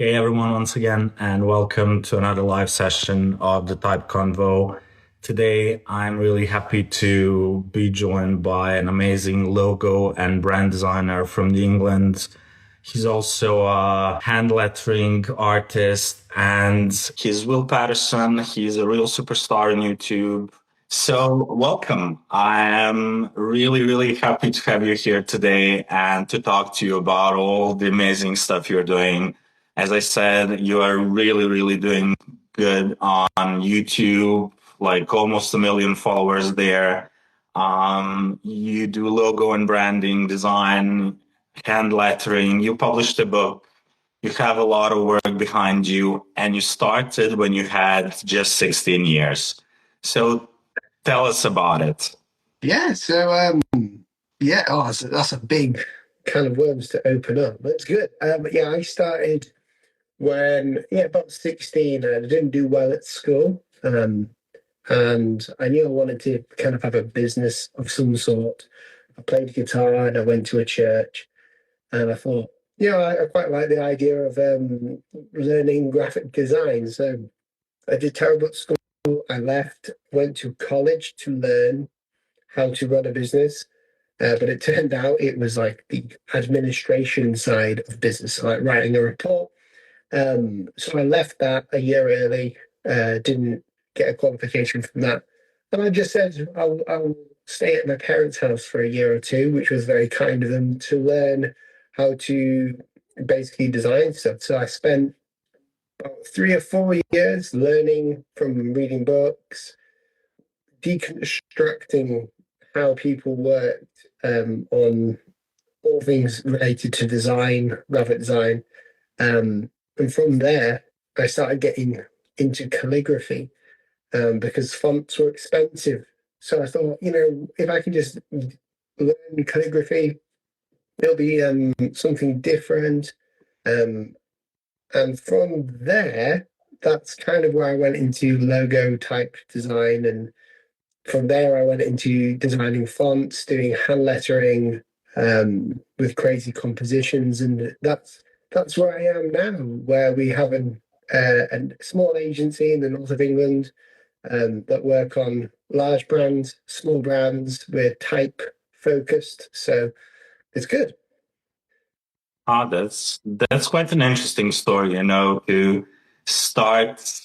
Hey everyone, once again, and welcome to another live session of the Type Convo. Today, I'm really happy to be joined by an amazing logo and brand designer from England. He's also a hand lettering artist, and he's Will Paterson. He's a real superstar on YouTube. So, welcome. I am really, really happy to have you here today and to talk to you about all the amazing stuff you're doing. As I said, you are really, really doing good on YouTube, like almost 1 million followers there. You do logo and branding, design, hand lettering. You published a book. You have a lot of work behind you, and you started when you had just 16 years. So tell us about it. Yeah, that's a big kind of worms to open up. But it's good. But yeah, I started when about 16. I didn't do well at school, and I knew I wanted to kind of have a business of some sort. I played guitar and I went to a church, and I thought, I quite like the idea of learning graphic design. So I did terrible at school. I left, went to college to learn how to run a business. But it turned out it was like the administration side of business, so like writing a report. So I left that a year early, didn't get a qualification from that. And I just said, I'll stay at my parents' house for a year or two, which was very kind of them to learn how to basically design stuff. So I spent about 3 or 4 years learning from reading books, deconstructing how people worked on all things related to design, graphic design. And from there, I started getting into calligraphy because fonts were expensive. So I thought, if I can just learn calligraphy, it'll be something different. Um, and from there, that's kind of where I went into logo type design. And from there, I went into designing fonts, doing hand lettering with crazy compositions, and that's where I am now. Where we have a small agency in the north of England that work on large brands, small brands. We're type focused, so it's good. That's quite an interesting story, to start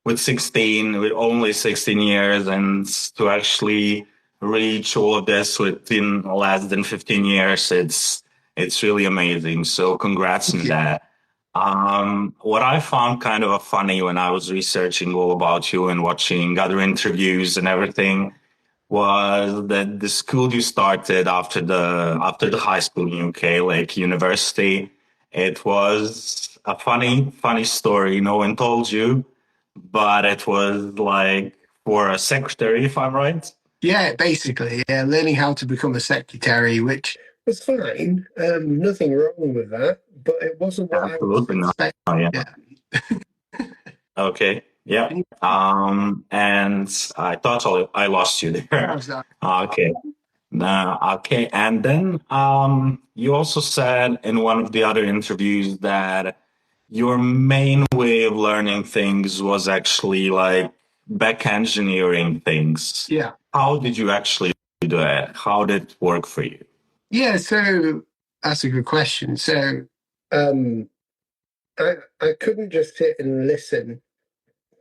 with 16, with only 16 years, and to actually reach all of this within less than 15 years. It's really amazing. So congrats on that. What I found kind of funny when I was researching all about you and watching other interviews and everything was that the school you started after the high school in UK, like university, it was a funny story. No one told you, but it was like for a secretary, if I'm right. Yeah, basically, yeah, learning how to become a secretary, which was fine. Nothing wrong with that, but it wasn't what I was Absolutely not. expecting. Oh, yeah. Yeah. Okay. Yeah. And I thought I lost you there. How's that? Okay. Okay. And then you also said in one of the other interviews that your main way of learning things was actually like back engineering things. Yeah. How did you actually do it? How did it work for you? Yeah, so that's a good question. So um I couldn't just sit and listen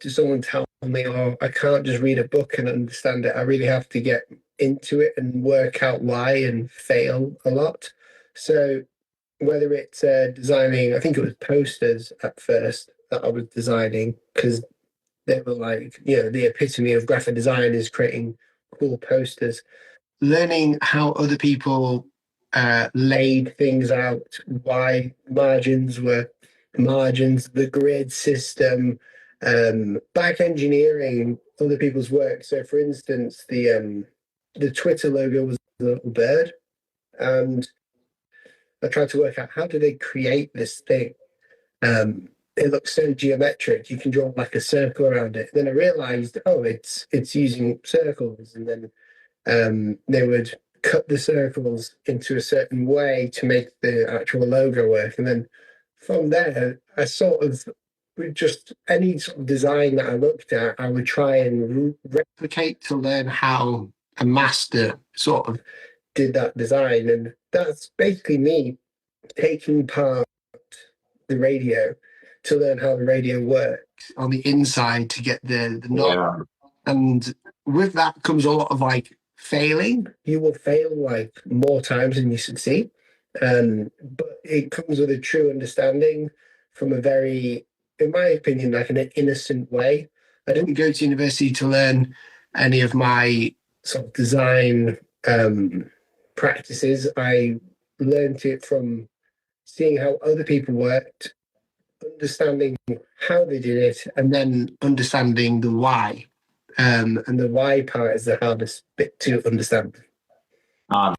to someone tell me, oh, I can't just read a book and understand it. I really have to get into it and work out why and fail a lot. So whether it's designing, I think it was posters at first that I was designing because they were like, the epitome of graphic design is creating cool posters. Learning how other people laid things out, why margins were margins, the grid system, back engineering other people's work. So, for instance, the Twitter logo was a little bird, and I tried to work out how do they create this thing. It looks so geometric. You can draw like a circle around it. Then I realized, oh, it's using circles, and then they would cut the circles into a certain way to make the actual logo work. And then from there, I sort of with just any sort of design that I looked at, I would try and replicate to learn how a master sort of did that design. And that's basically me taking part the radio to learn how the radio works on the inside to get the knowledge. Yeah. And with that comes a lot of like failing. You will fail like more times than you succeed. But it comes with a true understanding from a very, in my opinion, like an innocent way. I didn't go to university to learn any of my sort of design practices. I learned it from seeing how other people worked, understanding how they did it, and then understanding the why. And the why part is the hardest bit to understand. Uh,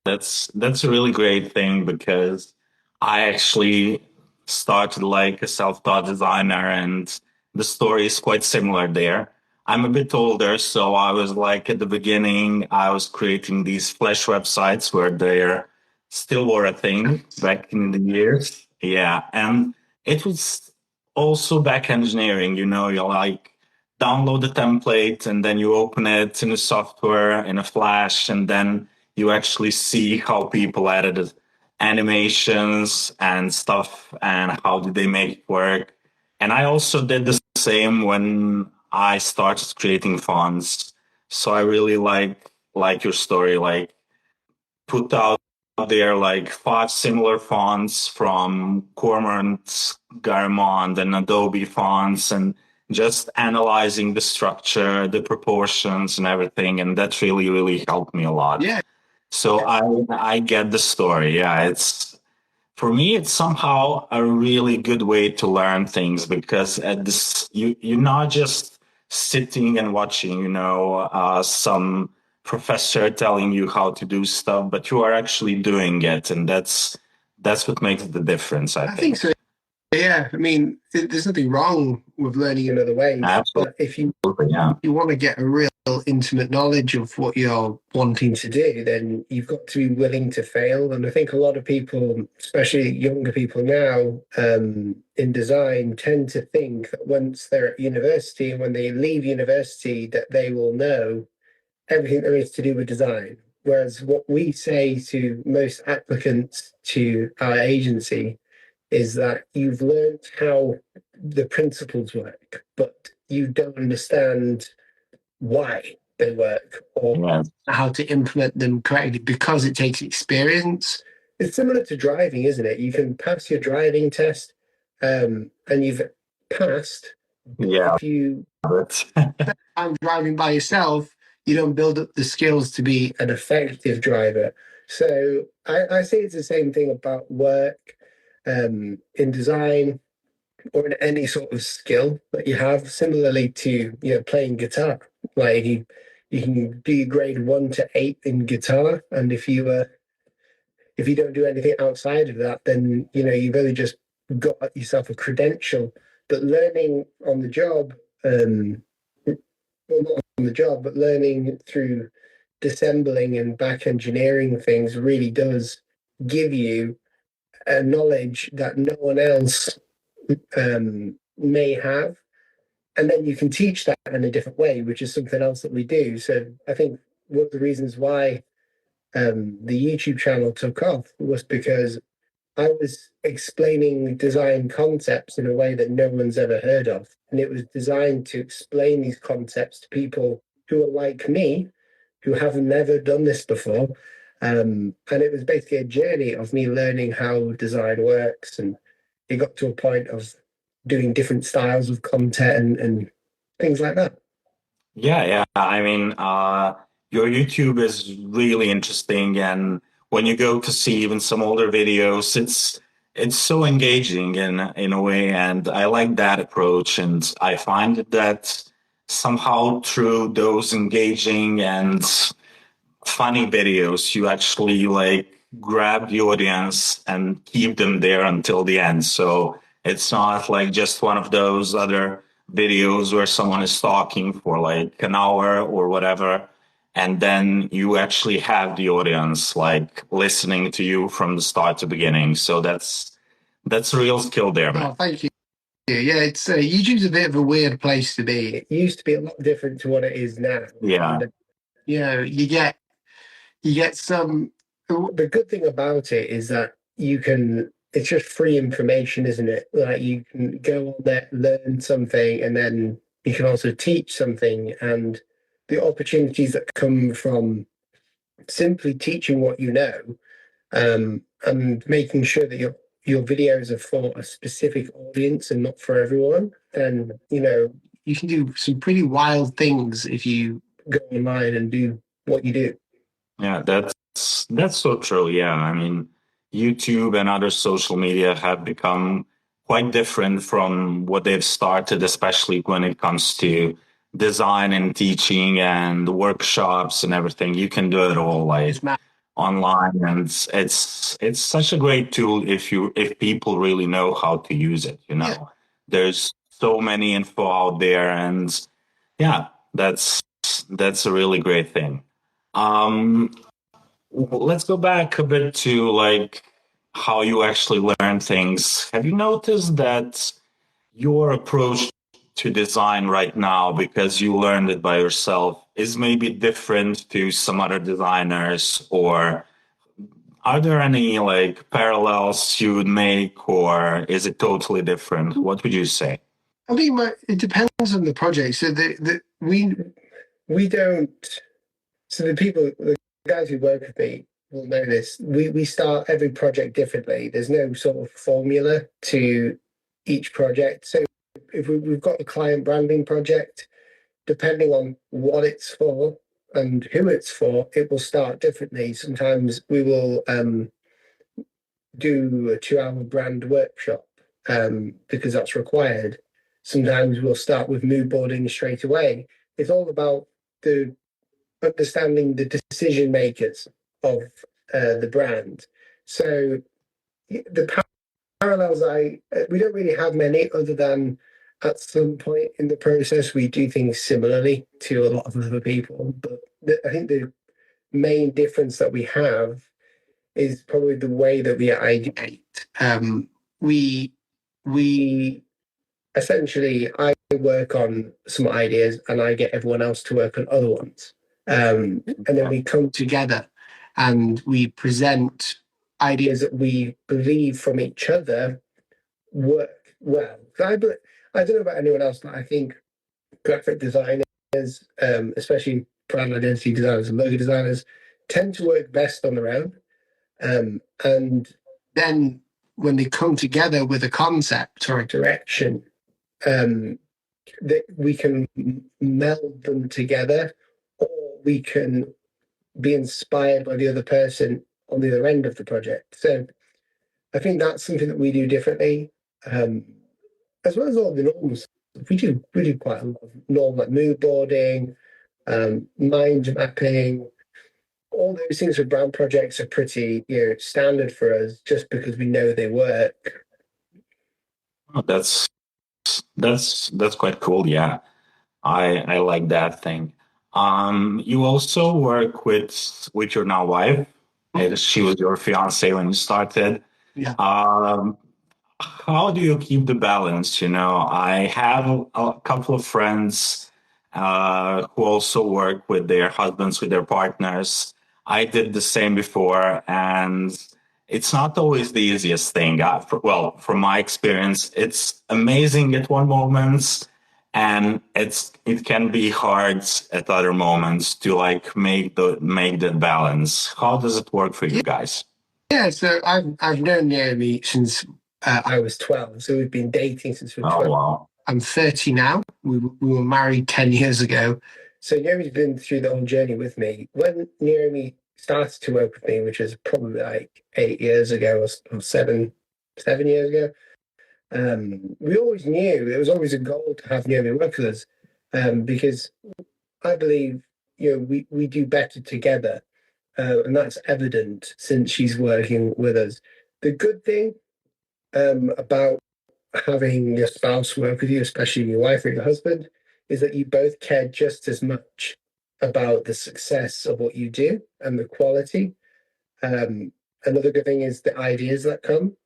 that's a really great thing because I actually started like a self-taught designer and the story is quite similar there. I'm a bit older, so I was like at the beginning, I was creating these Flash websites where they're still were a thing back in the years. Yeah. And it was also back engineering, you like download the template and then you open it in a software in a Flash and then you actually see how people added animations and stuff and how did they make it work. And I also did the same when I started creating fonts. So I really like your story, like put out there like 5 similar fonts from Cormorant, Garamond, and Adobe fonts, and just analyzing the structure, the proportions, and everything. And that really helped me a lot. Yeah. So I get the story. Yeah, it's for me, it's somehow a really good way to learn things because at this you're not just sitting and watching, some professor telling you how to do stuff, but you are actually doing it, and that's what makes the difference. I think so. Yeah, I mean, there's nothing wrong with learning another way. Absolutely. But if you want to get a real intimate knowledge of what you're wanting to do, then you've got to be willing to fail. And I think a lot of people, especially younger people now, in design, tend to think that once they're at university and when they leave university, that they will know everything there is to do with design. Whereas what we say to most applicants to our agency is that you've learned how the principles work, but you don't understand why they work or how to implement them correctly because it takes experience. It's similar to driving, isn't it? You can pass your driving test and you've passed. Yeah. If you I'm driving by yourself, you don't build up the skills to be an effective driver. So I say it's the same thing about work in design or in any sort of skill that you have. Similarly to playing guitar, like you can be grade 1 to 8 in guitar, and if you don't do anything outside of that, then you've only just got yourself a credential. But learning on the job, well, not on the job, but learning through disassembling and back engineering things really does give you a knowledge that no one else may have. And then you can teach that in a different way, which is something else that we do. So I think one of the reasons why the YouTube channel took off was because I was explaining design concepts in a way that no one's ever heard of. And it was designed to explain these concepts to people who are like me, who have never done this before. And it was basically a journey of me learning how design works. And it got to a point of doing different styles of content and things like that. Yeah. I mean, your YouTube is really interesting, and when you go to see even some older videos, it's so engaging in a way, and I like that approach. And I find that somehow through those engaging and funny videos, you actually like grab the audience and keep them there until the end. So it's not like just one of those other videos where someone is talking for like an hour or whatever. And then you actually have the audience like listening to you from the start to beginning. So That's a real skill there, man. Oh, thank you. Yeah, it's YouTube's a bit of a weird place to be. It used to be a lot different to what it is now. Yeah. And, you get some. The good thing about it is that you can. It's just free information, isn't it? Like you can go on there, learn something, and then you can also teach something. And the opportunities that come from simply teaching what you know, and making sure that your videos are for a specific audience and not for everyone, then you can do some pretty wild things if you go online and do what you do. Yeah, that's so true. Yeah, I mean, YouTube and other social media have become quite different from what they've started, especially when it comes to design and teaching and workshops and everything. You can do it all like online, and it's such a great tool if people really know how to use it. Yeah. There's so many info out there, and yeah, that's a really great thing. Um, let's go back a bit to like how you actually learn things. Have you noticed that your approach to design right now, because you learned it by yourself, is maybe different to some other designers? Or are there any like parallels you would make, or is it totally different? What would you say? I mean, it depends on the project. So we don't. So the guys who work with me will know this. We start every project differently. There's no sort of formula to each project. So if we've got a client branding project, depending on what it's for and who it's for, it will start differently. Sometimes we will do a 2 hour brand workshop because that's required. Sometimes we'll start with mood boarding straight away. It's all about the understanding the decision makers of the brand. So the parallels, we don't really have many other than at some point in the process we do things similarly to a lot of other people. But I think the main difference that we have is probably the way that we ideate. We we essentially I work on some ideas and I get everyone else to work on other ones. And then we come together and we present ideas that we believe from each other work well. I don't know about anyone else, but I think graphic designers, especially brand identity designers and logo designers, tend to work best on their own. And then when they come together with a concept or a direction, that we can meld them together, or we can be inspired by the other person on the other end of the project. So I think that's something that we do differently, as well as all the normal stuff. We do quite a lot of normal like mood boarding, mind mapping. All those things for brand projects are pretty standard for us, just because we know they work. Oh, that's quite cool. Yeah. I like that thing. You also work with your now wife. She was your fiance when you started. Yeah. How do you keep the balance? I have a couple of friends who also work with their husbands, with their partners. I did the same before, and it's not always the easiest thing. Well, from my experience, it's amazing at one moment, and it can be hard at other moments to like make that balance. How does it work for you guys? Yeah, so I've known Naomi since I was 12. So we've been dating since we were Oh 12. wow. I'm 30 now. We were married 10 years ago. So Naomi's been through the whole journey with me. When Naomi started to work with me, which was probably like 8 years ago or 7 years ago, we always knew it was always a goal to have Naomi work with us, because I believe we do better together, and that's evident since she's working with us. The good thing about having your spouse work with you, especially your wife or your husband, is that you both care just as much about the success of what you do and the quality. Another good thing is the ideas that come.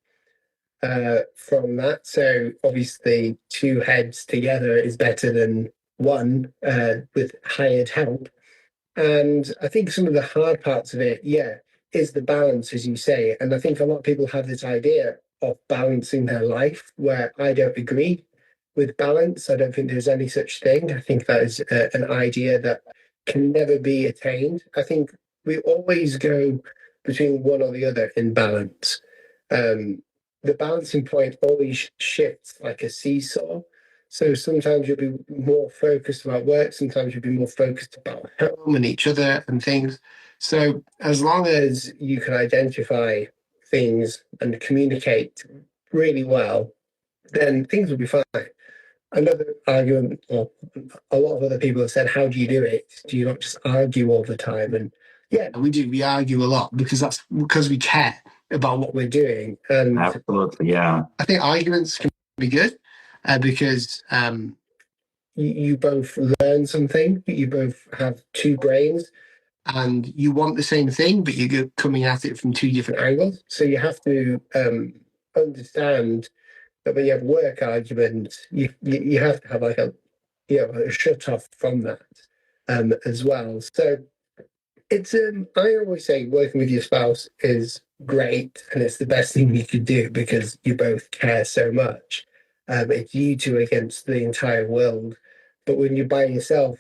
from that. So obviously, two heads together is better than one with hired help. And I think some of the hard parts of it, yeah, is the balance, as you say. And I think a lot of people have this idea of balancing their life where I don't agree with balance. I don't think there's any such thing. I think that is an idea that can never be attained. I think we always go between one or the other in balance. Um, the balancing point always shifts like a seesaw. So sometimes you'll be more focused about work, sometimes you'll be more focused about home and each other and things. So as long as you can identify things and communicate really well, then things will be fine. Another argument, or a lot of other people have said, how do you do it? Do you not just argue all the time? And yeah, we do. We argue a lot because that's because we care about what we're doing. And Absolutely, yeah. I think arguments can be good because you both learn something, you both have two brains, and you want the same thing, but you're coming at it from two different angles. So you have to understand that when you have work arguments, you have to have like a shut off from that as well. So it's I always say working with your spouse is great and it's the best thing you could do because you both care so much. It's you two against the entire world. But when you're by yourself,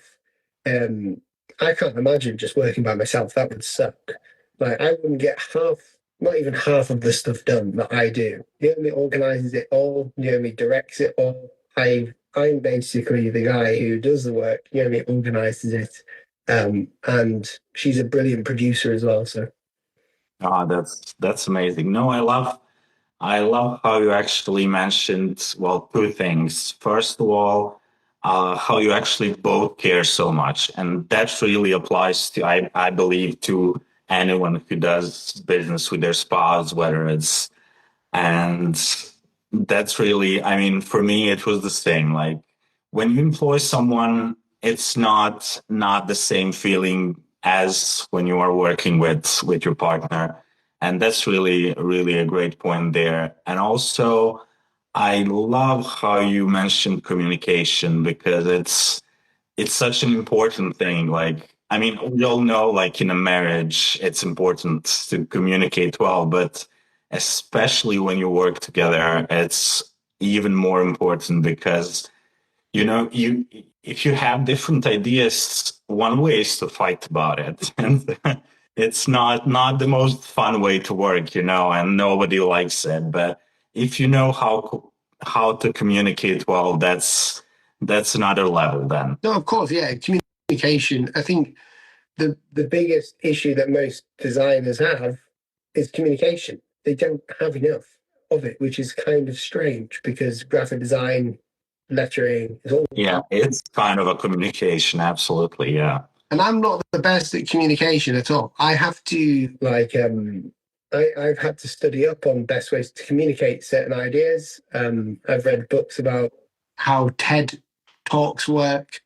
um, I can't imagine just working by myself. That would suck. Like I wouldn't get half, not even half of the stuff done that I do. Naomi organizes it all. Naomi directs it all. I'm basically the guy who does the work. Naomi organizes it. And she's a brilliant producer as well. So That's amazing. No, I love how you actually mentioned, well, two things. First of all, how you actually both care so much. And that really applies to, I believe, to anyone who does business with their spouse, whether it's, and that's really, I mean, for me, it was the same. Like when you employ someone, it's not the same feeling as when you are working with your partner. And that's really a great point there. And also, I love how you mentioned communication because it's such an important thing. Like, I mean, we all know, like in a marriage, it's important to communicate well, but especially when you work together, it's even more important because, you know, you if you have different ideas, one way is to fight about it. And it's not the most fun way to work, you know, and nobody likes it. But if you know how to communicate well, that's another level then. no, of course, yeah, communication. I think the biggest issue that most designers have is communication. They don't have enough of it, which is kind of strange because graphic design, lettering is all. Yeah, it's kind of a communication, absolutely. Yeah. And I'm not the best at communication at all. I have to I've had to study up on best ways to communicate certain ideas. I've read books about how TED talks work.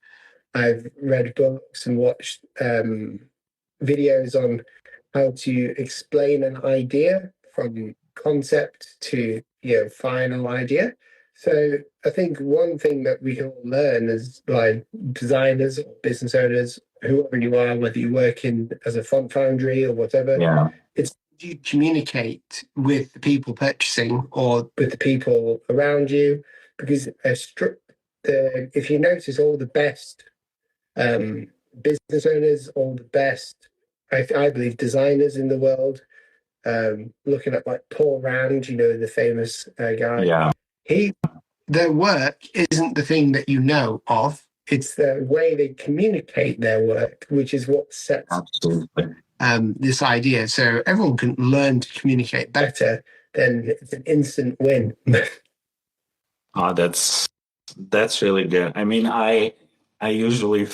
I've read books and watched videos on how to explain an idea from concept to final idea. So I think one thing that we can all learn as like designers or business owners, whoever you are, whether you work in as a font foundry or whatever, Yeah. it's you communicate with the people purchasing or with the people around you because if you notice all the best business owners, all the best, I believe, designers in the world. Looking at like Paul Rand, the famous guy. Yeah. Their work isn't the thing that you know of. It's the way they communicate their work, which is what sets Absolutely. This idea. So everyone can learn to communicate better. Then it's an instant win. That's really good. I mean, I usually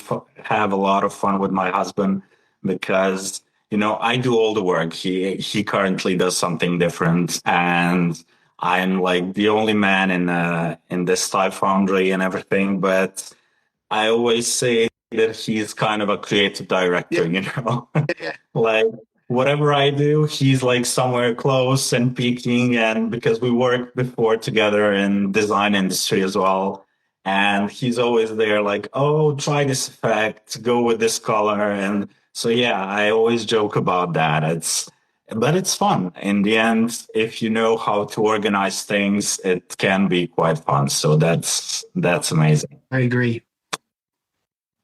have a lot of fun with my husband because I do all the work. He currently does something different, and I'm like the only man in this type foundry and everything. But I always say that he's kind of a creative director, Yeah. like whatever I do, he's like somewhere close and peeking. And because we worked before together in design industry as well. And he's always there like, oh, try this effect, go with this color. And so, yeah, I always joke about that. But it's fun. In the end, if you know how to organize things, it can be quite fun. So that's amazing. I agree.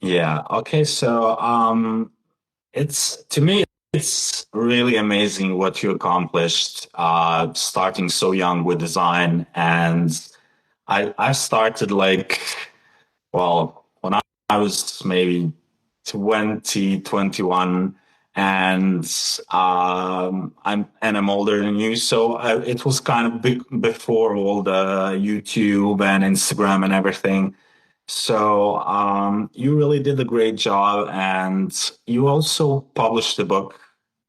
Yeah. Okay. So, it's to me, it's really amazing what you accomplished, starting so young with design. And I started like, well, when I was maybe 2021, and I'm older than you, so it was kind of big before all the YouTube and Instagram and everything. So you really did a great job, and you also published a book,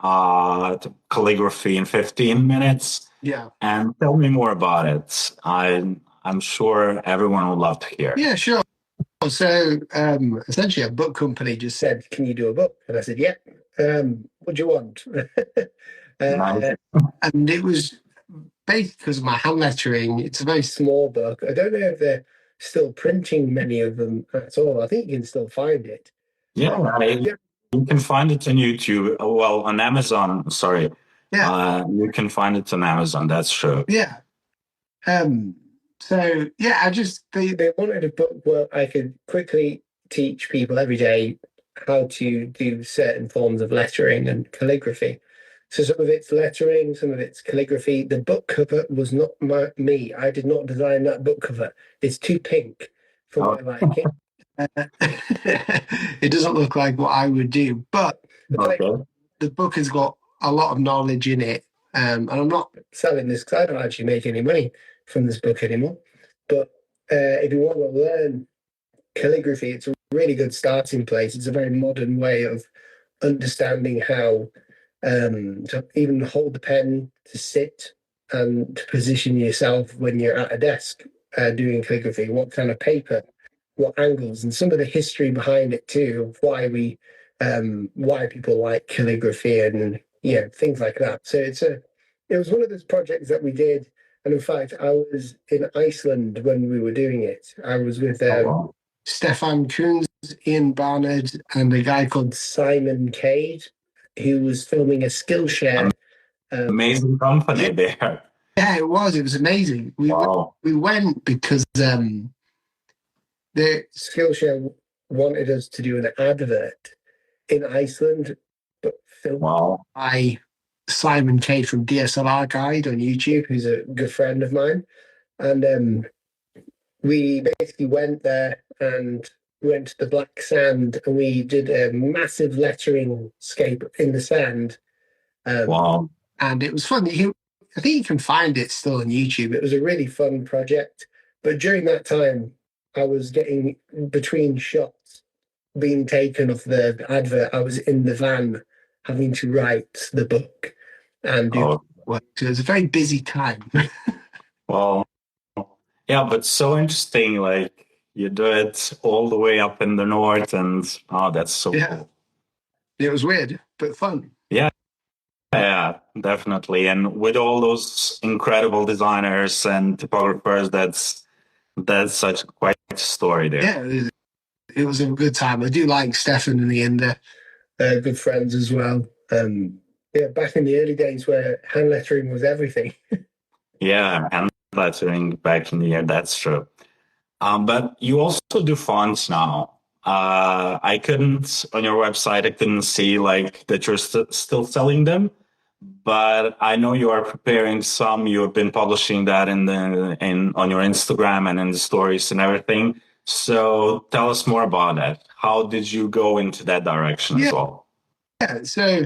Calligraphy in 15 minutes. Yeah. And tell me more about it. I'm sure everyone would love to hear. Yeah, sure. So essentially, a book company just said, "Can you do a book?" And I said, "Yeah." What do you want? Nice. And it was based because of my hand lettering. It's a very small book. I don't know if they're still printing many of them at all. I think you can still find it. Yeah, Yeah, you can find it on YouTube. Well, on Amazon. Sorry. yeah, You can find it on Amazon. That's true. yeah. So yeah, they wanted a book where I could quickly teach people every day how to do certain forms of lettering and calligraphy. So some of it's lettering, some of it's calligraphy. The book cover was not me. I did not design that book cover. It's too pink for Oh, my liking. It doesn't look like what I would do, but okay. the book has got a lot of knowledge in it. And I'm not selling this because I don't actually make any money from this book anymore. But if you want to learn calligraphy, it's a really good starting place. It's a very modern way of understanding how to even hold the pen, to sit, and to position yourself when you're at a desk doing calligraphy. What kind of paper, what angles, and some of the history behind it too, of why people like calligraphy and things like that. So it was one of those projects that we did. And in fact, I was in Iceland when we were doing it. I was with Oh, wow. Stefan Koons, Ian Barnard, and a guy called Simon Cade, who was filming a Skillshare. Amazing company there. Yeah, it was. It was amazing. Wow. We went because the Skillshare wanted us to do an advert in Iceland, but filmed Wow. by Simon Cade from DSLR Guide on YouTube, who's a good friend of mine. And we basically went there and went to the black sand and we did a massive lettering scape in the sand. Wow. And it was fun. I think you can find it still on YouTube. It was a really fun project. But during that time, I was getting between shots being taken of the advert. I was in the van having to write the book and do Oh, work. So it was a very busy time. well, yeah, but so interesting. Like you do it all the way up in the north, and oh, that's so Yeah, cool. it was weird, but fun. Yeah, yeah, definitely. And with all those incredible designers and typographers, that's such quite a story there. Yeah, it was a good time. I do like Stefan and Ian. They're good friends as well. Yeah, back in the early days where hand lettering was everything. Yeah, and lettering back in the year, that's true. But you also do fonts now. I couldn't on your website. I couldn't see like that you're still selling them, but I know you are preparing some. You've been publishing that in on your Instagram and in the stories and everything. So tell us more about that. How did you go into that direction as well? Yeah, so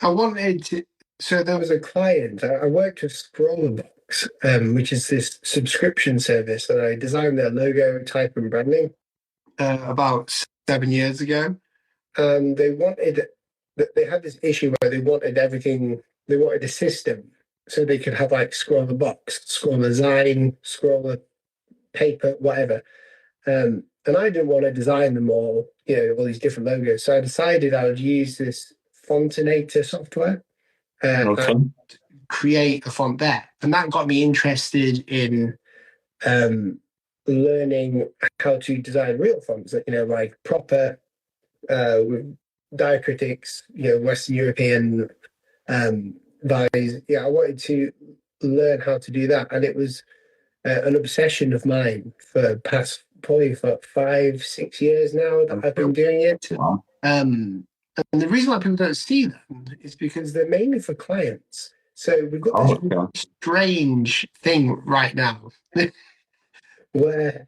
I wanted to. So there was a client. I worked with Scrollerbox, which is this subscription service, and I designed their logo, type, and branding about 7 years ago. And they wanted that they had this issue where they wanted everything. They wanted a system so they could have like Scroller Box, Scroller Zine, Scroller Paper, whatever. And I didn't want to design them all, all these different logos. So I decided I would use this Fontinator software Okay. and create a font there. And that got me interested in learning how to design real fonts, like proper with diacritics, Western European values. Yeah, I wanted to learn how to do that, and it was an obsession of mine for past probably for 5-6 years now that I've been doing it. Wow. And the reason why people don't see them is because they're mainly for clients. So we've got this strange thing right now where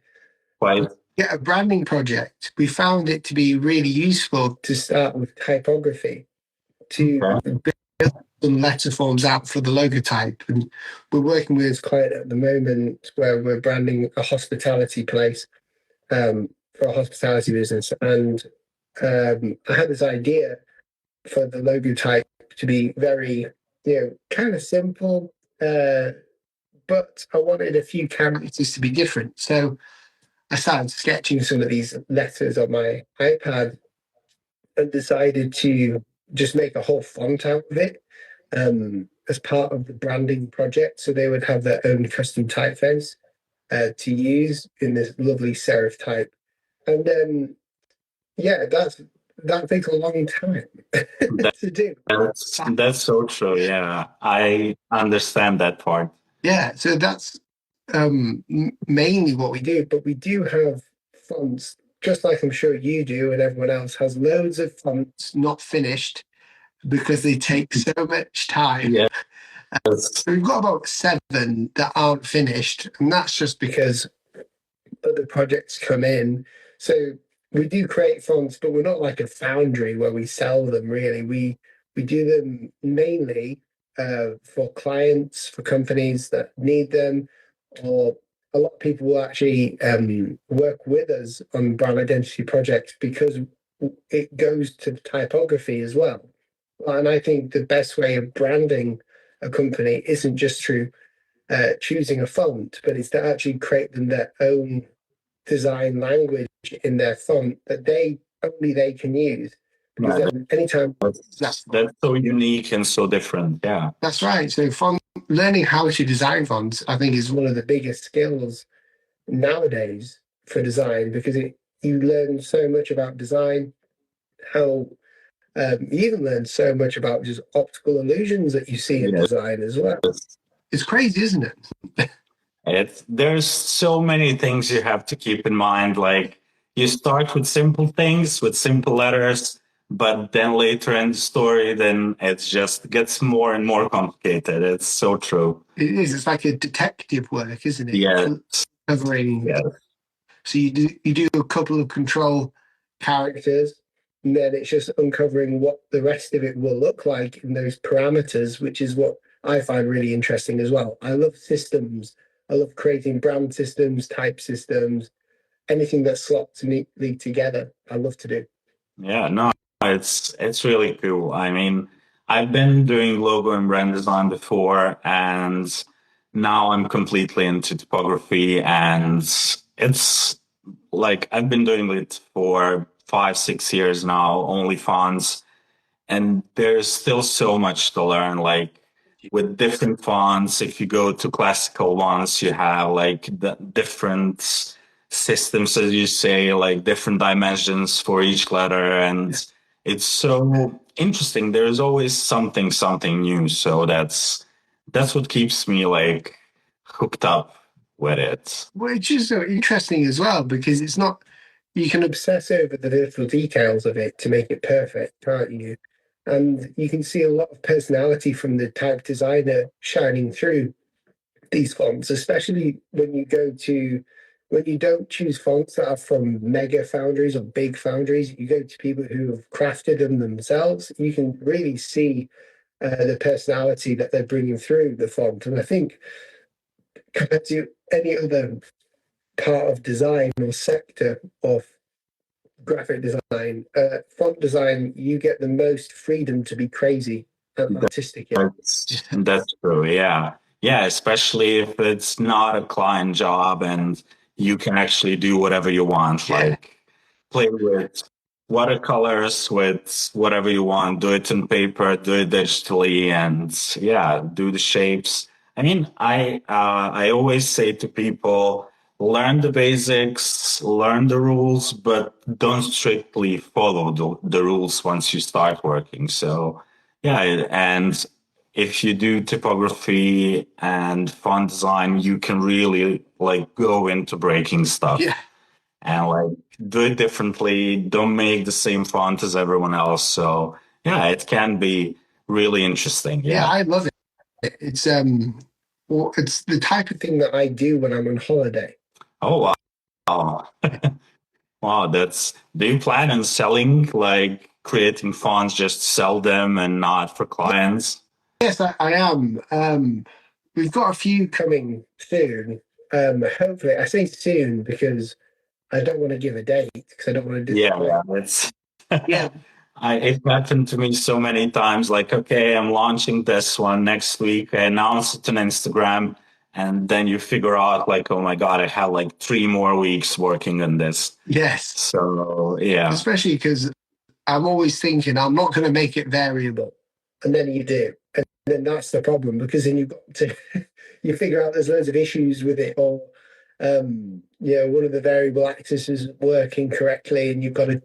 Quite. get a branding project. We found it to be really useful to start with typography to build some letter forms out for the logo type. And we're working with this client at the moment where we're branding a hospitality place for a hospitality business. And I had this idea for the logo type to be very, kind of simple, but I wanted a few characters to be different. So I started sketching some of these letters on my iPad and decided to just make a whole font out of it as part of the branding project. So they would have their own custom typeface to use in this lovely serif type. And that takes a long time to do. That's so true. Yeah, I understand that part. Yeah, so that's mainly what we do, but we do have fonts, just like I'm sure you do and everyone else has loads of fonts not finished because they take so much time. Yeah. So we've got about 7 that aren't finished, and that's just because other projects come in. So we do create fonts, but we're not like a foundry where we sell them really. We do them mainly for clients, for companies that need them, or a lot of people will actually work with us on brand identity projects because it goes to typography as well. And I think the best way of branding a company isn't just through choosing a font, but it's to actually create them their own design language in their font that only they can use. Because then anytime that's so unique and so different. Yeah, that's right. So learning how to design fonts, I think, is one of the biggest skills nowadays for design because you learn so much about design, how you even learn so much about just optical illusions that you see in design as well. It's crazy, isn't it? There's so many things you have to keep in mind. Like you start with simple things, with simple letters, but then later in the story, then it just gets more and more complicated. It's so true. It is. It's like a detective work, isn't it? Yeah. Covering. Yeah. So you do a couple of control characters, and then it's just uncovering what the rest of it will look like in those parameters, which is what I find really interesting as well. I love systems. I love creating brand systems, type systems, anything that slots neatly together. I love to do. Yeah, no, it's really cool. I mean, I've been doing logo and brand design before, and now I'm completely into typography, and it's like I've been doing it for 5-6 years now, only fonts, and there's still so much to learn. Like with different fonts, if you go to classical ones, you have like the different systems, as you say, like different dimensions for each letter, and it's so interesting. There's always something new. So that's what keeps me like hooked up with it. Which is so interesting as well because it's not. You can obsess over the little details of it to make it perfect, can't you? And you can see a lot of personality from the type designer shining through these fonts, especially when you don't choose fonts that are from mega foundries or big foundries. You go to people who have crafted them themselves. You can really see the personality that they're bringing through the font. And I think compared to any other part of design or sector of graphic design, font design, you get the most freedom to be crazy and artistic. Yeah. That's true. Yeah. Yeah. Especially if it's not a client job and you can actually do whatever you want, like play with watercolors with whatever you want. Do it on paper, do it digitally, and yeah, do the shapes. I mean, I always say to people, learn the basics, learn the rules, but don't strictly follow the rules once you start working. So yeah, and if you do typography and font design, you can really like go into breaking stuff. Yeah. And like do it differently. Don't make the same font as everyone else. So yeah, it can be really interesting. Yeah, Yeah. I love it. It's well, it's the type of thing that I do when I'm on holiday. Oh wow. Wow, do you plan on selling, like creating fonts, just sell them and not for clients? Yes, I am. We've got a few coming soon. Hopefully, I say soon because I don't want to give a date because I don't want to Yeah, disappoint. it's Yeah, it happened to me so many times. Like, okay, I'm launching this one next week. I announce it on Instagram, and then you figure out, like, oh my God, I have like 3 more weeks working on this. yes. So yeah, Especially because I'm always thinking I'm not going to make it variable, and then you do, and then that's the problem because then you've got to you figure out there's loads of issues with it, or one of the variable axes isn't working correctly, and you've got to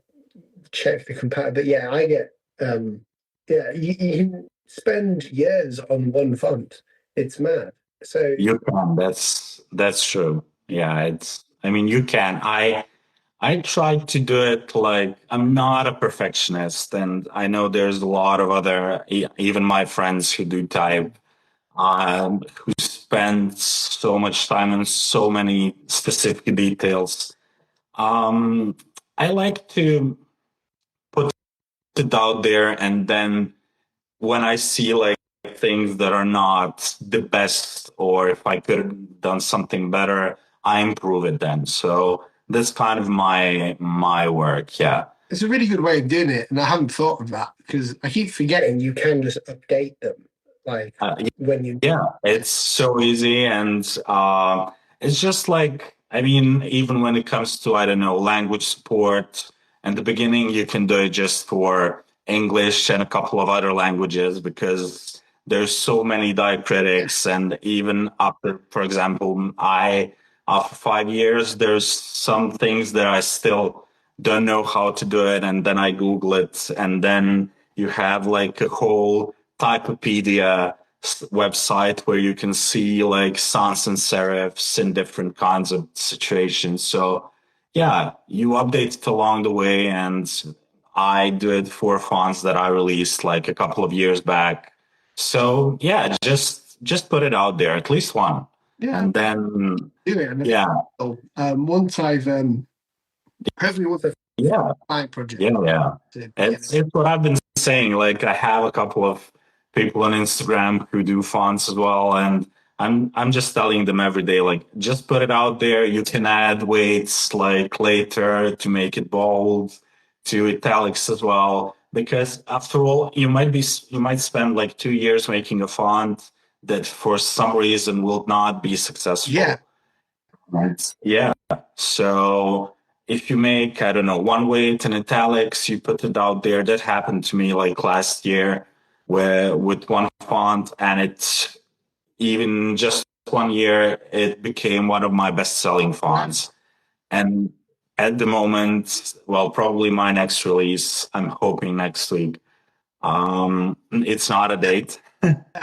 check the compatibility. But yeah, I get you can spend years on one font. It's mad. So you can. That's true. Yeah, it's. I mean, you can. I tried to do it like I'm not a perfectionist, and I know there's a lot of other, even my friends who do type, who spend so much time on so many specific details. Um, I like to put it out there, and then when I see like things that are not the best, or if I could have done something better, I improve it then. So that's kind of my work. Yeah. it's a really good way of doing it, and I haven't thought of that because I keep forgetting you can just update them like Uh, when you. Yeah, it's so easy. And it's just like, I mean, even when it comes to, I don't know, language support, in the beginning, you can do it just for English and a couple of other languages because there's so many diacritics. And even after, for example, after 5 years, there's some things that I still don't know how to do it. And then I Google it. And then you have like a whole Typepedia website where you can see like sans and serifs in different kinds of situations. So yeah, you update it along the way, and I did 4 fonts that I released like a couple of years back. So yeah, just put it out there, at least one. Yeah, And then do it. And yeah, once I've hopefully once I've yeah, my project yeah. to get It's what I've been saying. Like I have a couple of people on Instagram who do fonts as well, and I'm just telling them every day, like just put it out there. You can add weights like later to make it bold, to italics as well. Because after all, you might spend like 2 years making a font that for some reason will not be successful. Yeah. Right. Yeah. So if you make, I don't know, one weight in italics, you put it out there. That happened to me like last year where with one font, and it's even just 1 year, it became one of my best selling fonts. And at the moment, well, probably my next release, I'm hoping next week. It's not a date, but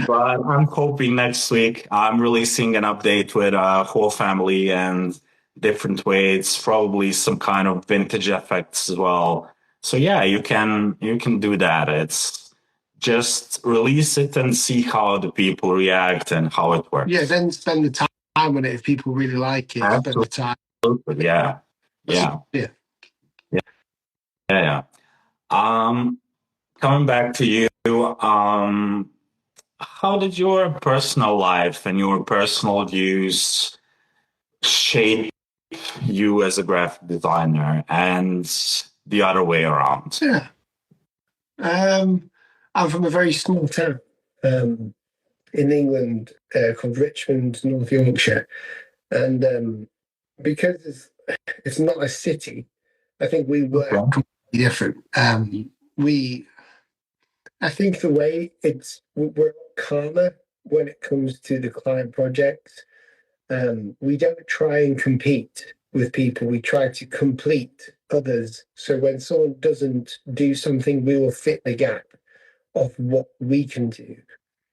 I'm hoping next week I'm releasing an update with a whole family and different weights, probably some kind of vintage effects as well. So yeah, you can do that. It's just release it and see how the people react and how it works. Yeah, then spend the time on it if people really like it. Spend the time. Absolutely. Yeah. Yeah. Yeah. Yeah. Yeah. Um, Coming back to you, how did your personal life and your personal views shape you as a graphic designer and the other way around? Yeah. I'm from a very small town in England called Richmond, North Yorkshire, and because it's not a city, I think we work Okay. different. I think the way we're calmer when it comes to the client projects. We don't try and compete with people. We try to complete others. So when someone doesn't do something, we will fit the gap of what we can do.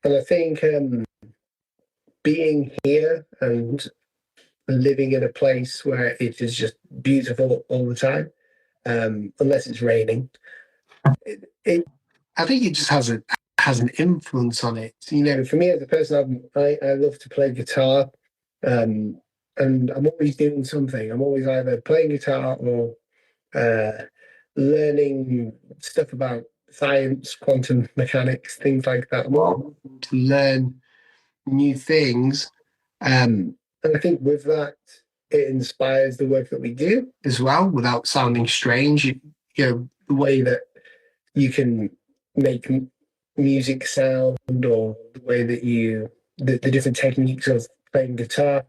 And I think being here and living in a place where it is just beautiful all the time, unless it's raining, it I think it just has an influence on it. You know, for me as a person, I love to play guitar, um, and I'm always doing something. I'm always either playing guitar or uh, learning stuff about science, quantum mechanics, things like that. I'm always looking to learn new things, and I think with that, it inspires the work that we do as well, without sounding strange. You know, the way that you can make music sound, or the way that the different techniques of playing guitar.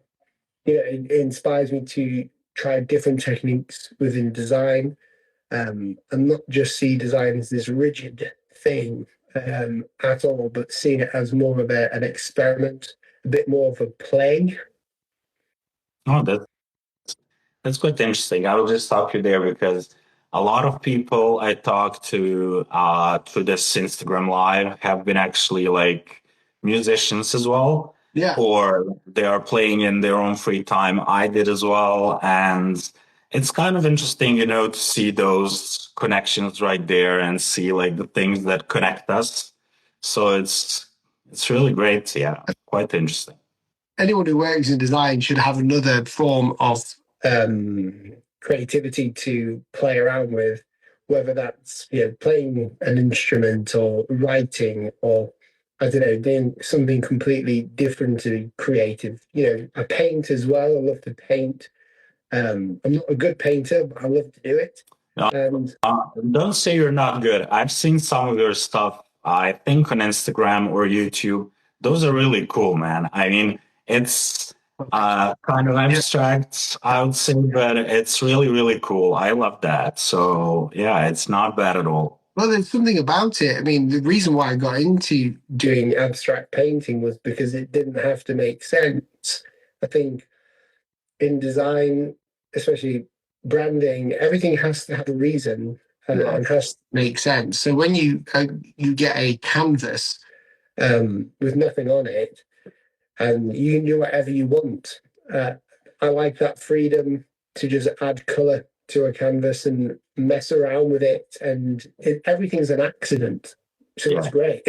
You know, it inspires me to try different techniques within design, and not just see design as this rigid thing at all, but seeing it as more of an experiment, a bit more of a play. Oh, that's quite interesting. I will just stop you there because a lot of people I talk to through this Instagram live have been actually like musicians as well, Yeah, or they are playing in their own free time. I did as well, and it's kind of interesting, to see those connections right there and see like the things that connect us. So it's really great. Yeah, quite interesting. anyone who works in design should have another form of creativity to play around with, whether that's playing an instrument or writing or I don't know, doing something completely different and creative. You know, I paint as well. I love to paint. I'm not a good painter, but I love to do it. And Don't say you're not good. I've seen some of your stuff, I think on Instagram or YouTube. Those are really cool, man. I mean, it's kind of yeah, abstract, I would say, but it's really, really cool. I love that. So, yeah, it's not bad at all. well, there's something about it. I mean, the reason why I got into doing abstract painting was because it didn't have to make sense. I think in design, especially branding, everything has to have a reason and has to make sense. So when you get a canvas with nothing on it, and you can do whatever you want. I like that freedom to just add color to a canvas and mess around with it, and everything's an accident. So it's Yeah. great.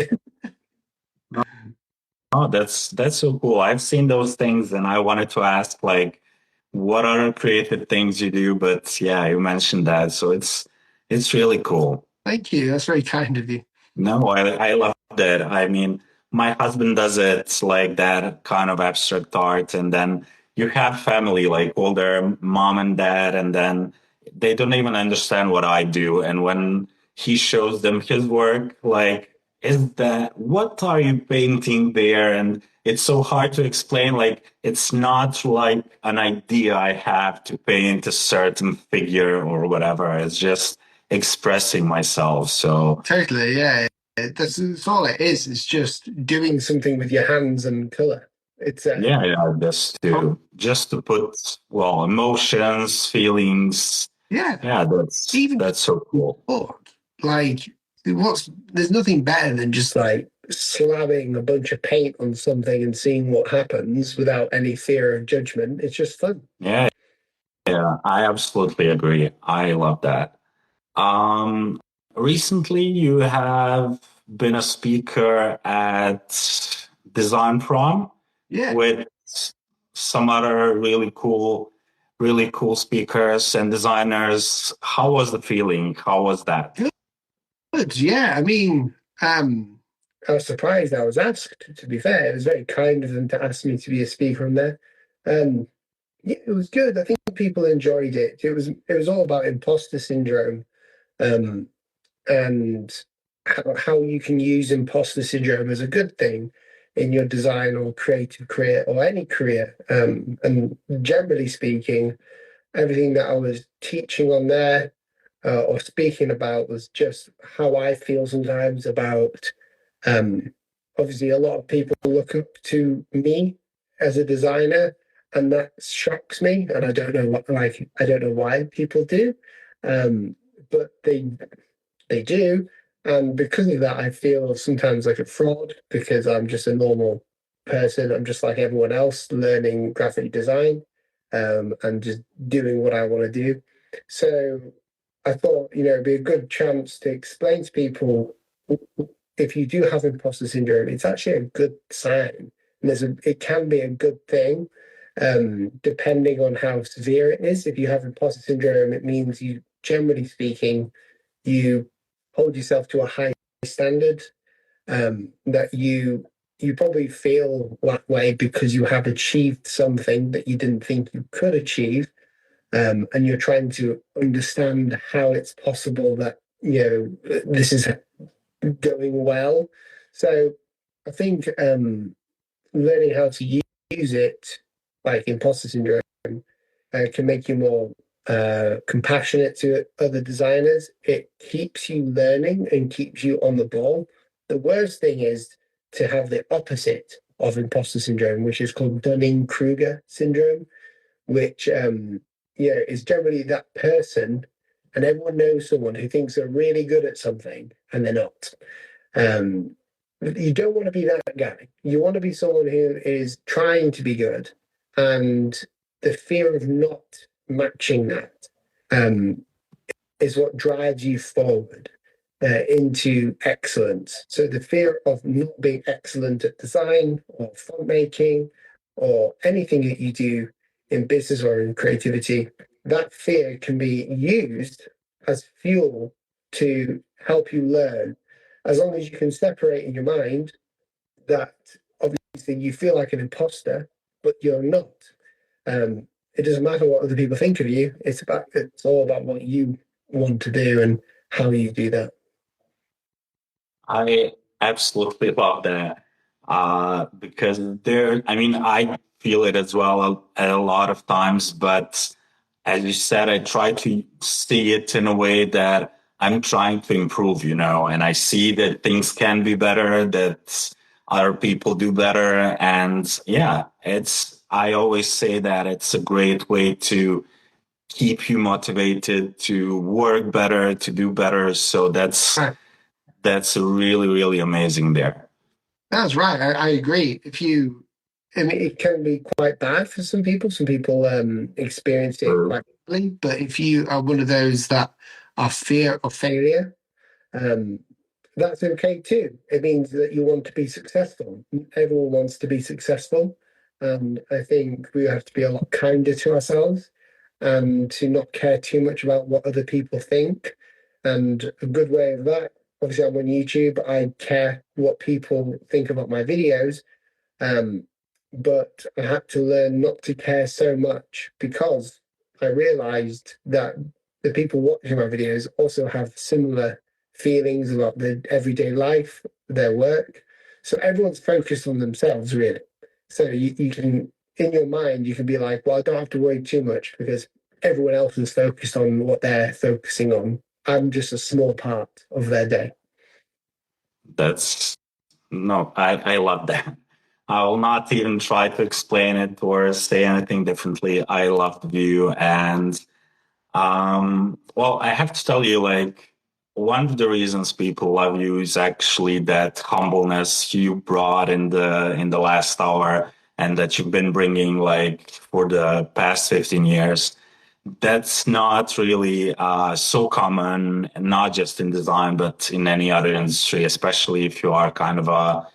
Oh, that's so cool. I've seen those things and I wanted to ask like what are creative things you do, but yeah, you mentioned that. So it's really cool. Thank you. That's very kind of you. No, I love that. I mean, my husband does it like that kind of abstract art, and then you have family like older mom and dad, and then they don't even understand what I do. And when he shows them his work, like, is that what are you painting there? And it's so hard to explain. Like, it's not like an idea I have to paint a certain figure or whatever. It's just expressing myself. So Totally, yeah. That's all it is. It's just doing something with your hands and color. It's yeah, just to put well emotions, feelings. yeah. Yeah, that's Even that's so cool. book, like there's nothing better than just like slamming a bunch of paint on something and seeing what happens without any fear of judgment. It's just fun. Yeah, yeah, I absolutely agree. I love that. Um, Recently you have been a speaker at Design Prom Yeah, with some other really cool speakers and designers. How was the feeling? How was that? good. Yeah, I mean, I was surprised I was asked. To be fair, it was very kind of them to ask me to be a speaker on there. Um, yeah, it was good. I think people enjoyed it. It was all about imposter syndrome. Um, and how you can use imposter syndrome as a good thing in your design or creative career or any career. And generally speaking, everything that I was teaching on there or speaking about was just how I feel sometimes about um, obviously a lot of people look up to me as a designer, and that shocks me, and I don't know what like I don't know why people do, but they do, and because of that, I feel sometimes like a fraud because I'm just a normal person. I'm just like everyone else, learning graphic design, and just doing what I want to do. So I thought, it'd be a good chance to explain to people if you do have imposter syndrome, it's actually a good sign. And it can be a good thing, depending on how severe it is. If you have imposter syndrome, it means you, generally speaking, you hold yourself to a high standard, that you probably feel that way because you have achieved something that you didn't think you could achieve, and you're trying to understand how it's possible that this is going well. So I think learning how to use it, like imposter syndrome, can make you more compassionate to other designers. It keeps you learning and keeps you on the ball. The worst thing is to have the opposite of imposter syndrome, which is called Dunning-Kruger syndrome, which is generally that person, and everyone knows someone who thinks they're really good at something and they're not. Um, you don't want to be that guy. You want to be someone who is trying to be good, and the fear of not matching that um, is what drives you forward into excellence. So the fear of not being excellent at design or font making or anything that you do in business or in creativity, that fear can be used as fuel to help you learn. As long as you can separate in your mind that obviously you feel like an imposter, but you're not. It doesn't matter what other people think of you. It's all about what you want to do and how you do that. I absolutely love that. Because I mean, I feel it as well a lot of times, but as you said, I try to see it in a way that I'm trying to improve, and I see that things can be better, that other people do better. And yeah, I always say that it's a great way to keep you motivated to work better, to do better. So Right. that's really, really amazing there. That's right. I agree. I mean, it can be quite bad for some people. Some people experience it quite quickly. But if you are one of those that are fear of failure, um, that's okay too. It means that you want to be successful. Everyone wants to be successful. And I think we have to be a lot kinder to ourselves and to not care too much about what other people think. And a good way of that, obviously, I'm on YouTube, I care what people think about my videos. Um, but I had to learn not to care so much because I realized that the people watching my videos also have similar feelings about their everyday life, their work. So everyone's focused on themselves, really. So you can, in your mind, you can be like, well, I don't have to worry too much because everyone else is focused on what they're focusing on. I'm just a small part of their day. That's No, I love that. I will not even try to explain it or say anything differently. I love the view. And well, I have to tell you, like, one of the reasons people love you is actually that humbleness you brought in the last hour and that you've been bringing like for the past 15 years. That's not really so common, not just in design, but in any other industry, especially if you are kind of a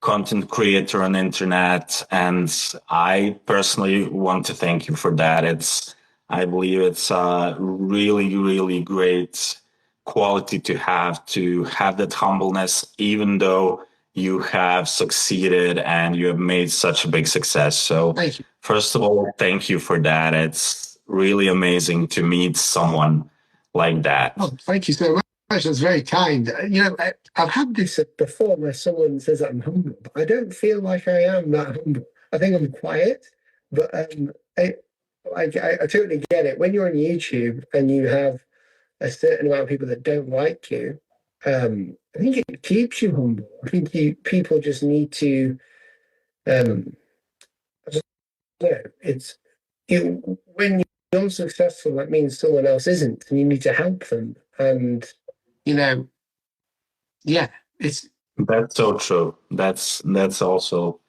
content creator on the internet. And I personally want to thank you for that. I believe it's a really, really great quality to have that humbleness, even though you have succeeded and you have made such a big success. So Thank you. first of all, thank you for that. It's really amazing to meet someone like that. Oh, thank you so much. That's very kind. I've had this before where someone says that I'm humble, but I don't feel like I am that humble. I think I'm quiet, but I totally get it. When you're on YouTube and you have a certain amount of people that don't like you, I think it keeps you humble. I think people just need to, I just, yeah, when you're successful, that means someone else isn't, and you need to help them. And you know, yeah, it's That's so true. That's also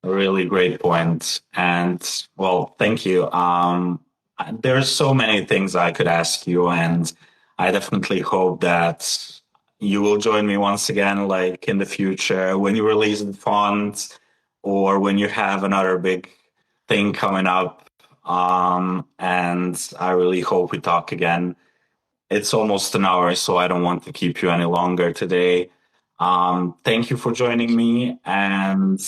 a really great point. And well, thank you. There's so many things I could ask you, and I definitely hope that you will join me once again, like in the future when you release the font or when you have another big thing coming up. And I really hope we talk again. It's almost an hour, so I don't want to keep you any longer today. Thank you for joining me, and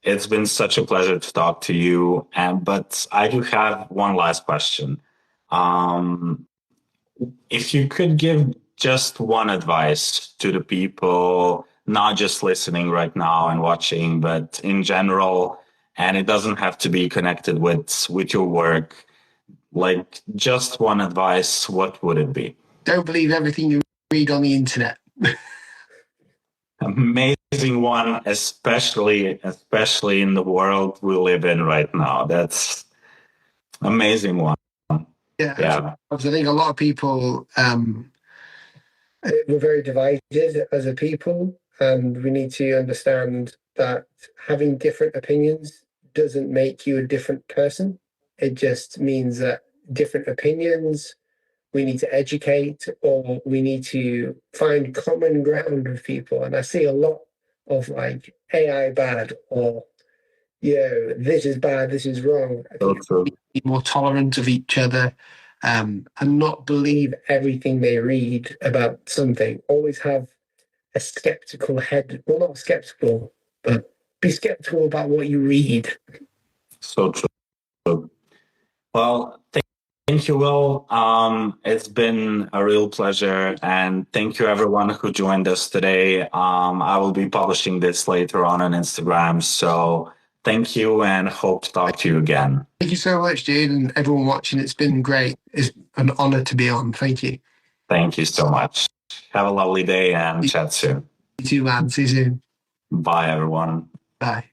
it's been such a pleasure to talk to you. And but I do have one last question. Um, if you could give just one advice to the people, not just listening right now and watching, but in general, and it doesn't have to be connected with your work, like just one advice, what would it be? don't believe everything you read on the internet. Amazing one, especially in the world we live in right now. That's amazing one. Yeah, Yeah. I think a lot of people we're very divided as a people, and we need to understand that having different opinions doesn't make you a different person. It just means that different opinions we need to educate, or we need to find common ground with people. And I see a lot of like AI bad, or this is bad, this is wrong. I So think we true. need to be more tolerant of each other, and not believe everything they read about something. Always have a skeptical head. Well, not skeptical, but be skeptical about what you read. So true. Well, thank you, Will. It's been a real pleasure, and thank you everyone who joined us today. I will be publishing this later on Instagram, so thank you and hope to talk to you again. Thank you so much, Jade, and everyone watching. It's been great. It's an honor to be on. Thank you. Thank you so much. Have a lovely day and chat soon. You too, man. See you soon. Bye, everyone. Bye.